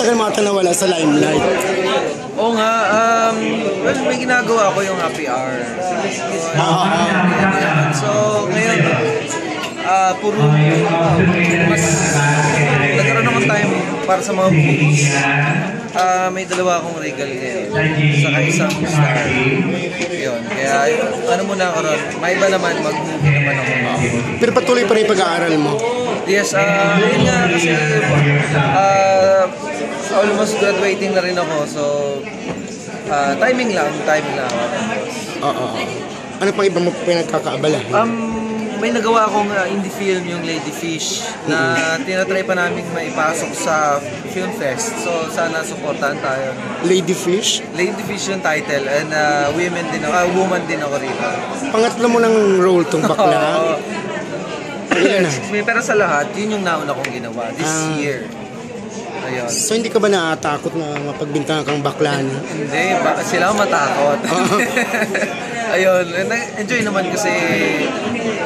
matagal mo ata nawala sa limelight. Oo nga, well, may ginagawa ko yung happy hour. So, ngayon, puro mas nagkaroon akong time para sa mga movies. May dalawa akong regal ngayon, saka isang star. Yun, kaya ano muna ako ron, may iba naman, mag-movie naman ako. Pero patuloy pa rin pag-aaral mo? Yes, yun nga kasi almost graduating na rin ako, so timing lang. Oo. Ano pang iba mo pinagkakaabala? May nagawa akong indie film, yung Lady Fish, na tinatry pa namin maipasok sa Film Fest. So sana supportahan tayo. Lady Fish? Lady Fish yung title, and woman din ako rito. Pangatlo mo ng role tong bakla? Pero sa lahat, yun yung nauna kong ginawa this year. Ayun. So hindi ka ba natatakot na mapagbintangan kang bakla na? Hindi, sila matakot. Ayun, enjoy naman kasi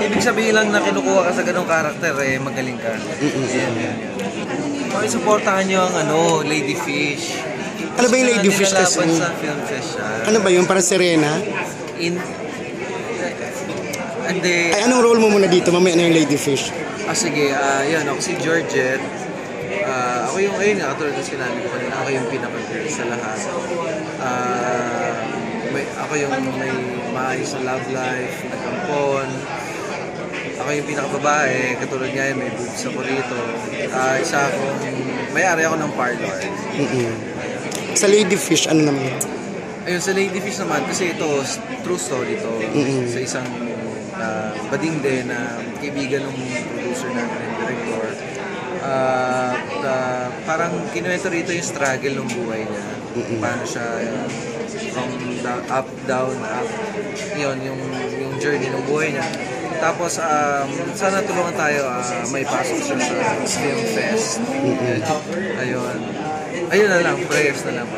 ibig sabihin lang na kinukuha ka sa ganong karakter, magaling ka. Okay, supportahan nyo ang Lady Fish. Ano ba yung Lady Fish kasi? Sa Film Fest siya. Ano ba yun? Para Serena? Hindi. Ay, anong role mo muna dito? Mamaya na yung Lady Fish. Sige, yun, ako si Georgette. Ako yung, katulad na sinabi ko kanina, ako yung pinaka-girl sa lahat. Ako yung may maayos na love life, nag-ampon. Ako yung pinaka-babae, katulad nga yun, may boobs ako rito. Isa akong, may-ari ako ng parlor. Sa Lady Fish, ano naman? Ayun, sa Lady Fish naman, kasi ito, true story to. Sa isang bading din na kaibigan ng producer namin, ng director. Parang kinuwento rito yung struggle ng buhay niya. Paano siya from up, down, up. Yun, yung journey ng buhay niya. Tapos, sana tulungan tayo may pasok siya sa Film Fest. Ayun na lang, prayers na lang.